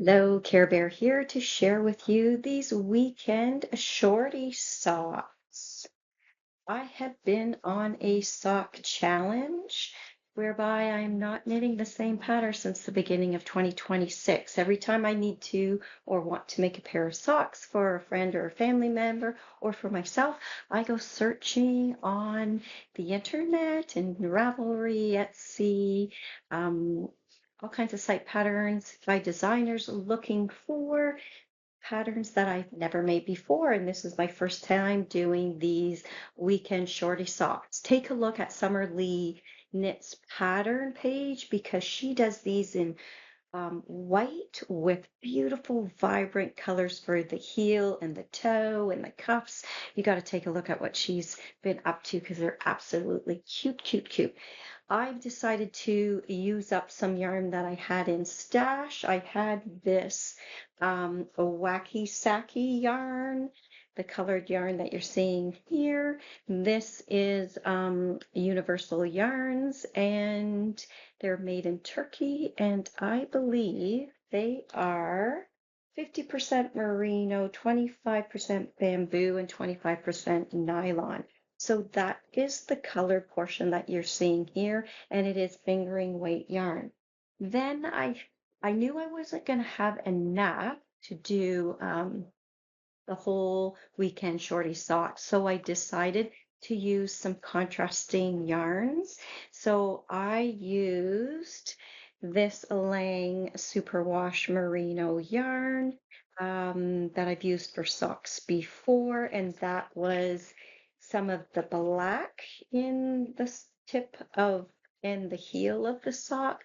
Hello, Care Bear here to share with you these weekend shorty socks. I have been on a sock challenge whereby I'm not knitting the same pattern since the beginning of 2026. Every time I need to or want to make a pair of socks for a friend or a family member or for myself, I go searching on the internet and Ravelry, Etsy, all kinds of site patterns by designers looking for patterns that I've never made before. And this is my first time doing these weekend shorty socks. Take a look at Summer Lee Knits pattern page because she does these in white with beautiful, vibrant colors for the heel and the toe and the cuffs. You got to take a look at what she's been up to because they're absolutely cute, cute, cute. I've decided to use up some yarn that I had in stash. I had this a wacky sacky yarn, the colored yarn that you're seeing here. This is Universal Yarns, and they're made in Turkey, and I believe they are 50% merino, 25% bamboo, and 25% nylon. So that is the colored portion that you're seeing here, and it is fingering weight yarn. Then I knew I wasn't going to have enough to do the whole weekend shorty socks, so I decided to use some contrasting yarns. So I used this Lang Superwash Merino yarn that I've used for socks before, and that was some of the black in the tip of and the heel of the sock.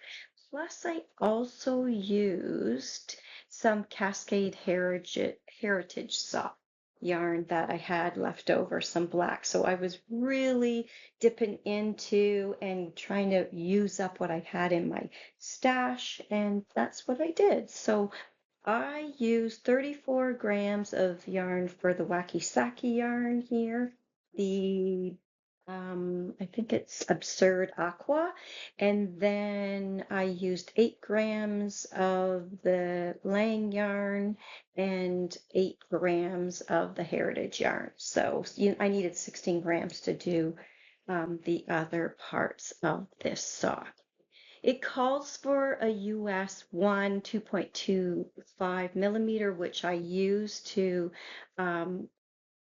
Plus, I also used some Cascade Heritage sock yarn that I had left over, some black. So I was really dipping into and trying to use up what I had in my stash, and that's what I did. So I used 34 grams of yarn for the Wacky Sacky yarn here. The I think it's Absurd Aqua. And then I used 8 grams of the Lang yarn and 8 grams of the Heritage yarn. So I needed 16 grams to do the other parts of this sock. It calls for a US 1 2.25 millimeter, which I use to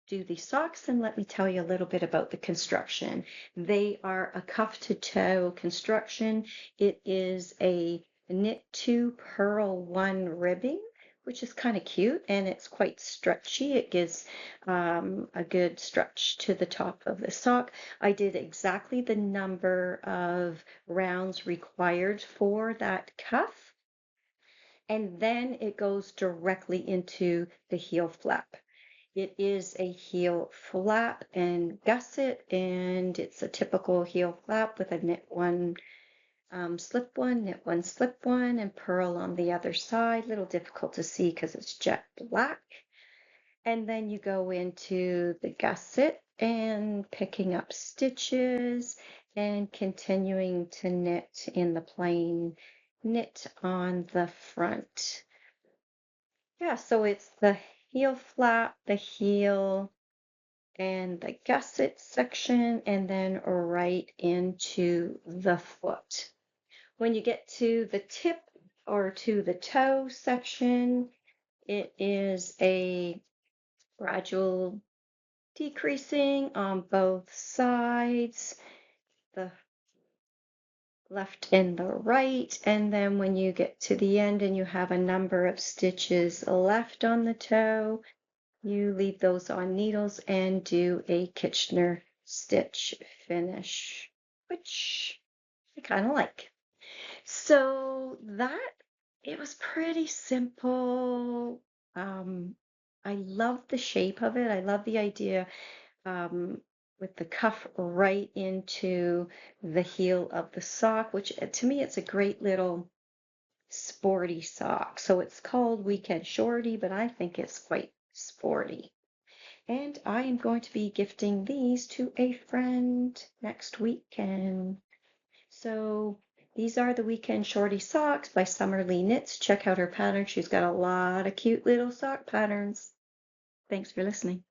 do the socks, and let me tell you a little bit about the construction. They are a cuff to toe construction. It is a knit 2 purl 1 ribbing, which is kind of cute, and it's quite stretchy. It gives a good stretch to the top of the sock. I did exactly the number of rounds required for that cuff, and then it goes directly into the heel flap. It is a heel flap and gusset, and it's a typical heel flap with a knit one, slip one, knit one, slip one, and purl on the other side. A little difficult to see because it's jet black. And then you go into the gusset and picking up stitches and continuing to knit in the plain knit on the front. Yeah, so it's the heel flap, the heel, and the gusset section, and then right into the foot. When you get to the tip or to the toe section, it is a gradual decreasing on both sides, the left and the right. And then when you get to the end and you have a number of stitches left on the toe, you leave those on needles and do a Kitchener stitch finish, which I kind of like. So it was pretty simple. I love the shape of it. I love the idea with the cuff right into the heel of the sock, which to me, it's a great little sporty sock. So it's called Weekend Shorty, but I think it's quite sporty. And I am going to be gifting these to a friend next weekend. So These are the Weekend Shorty Socks by Summer Lee Knits. Check out her pattern. She's got a lot of cute little sock patterns. Thanks for listening.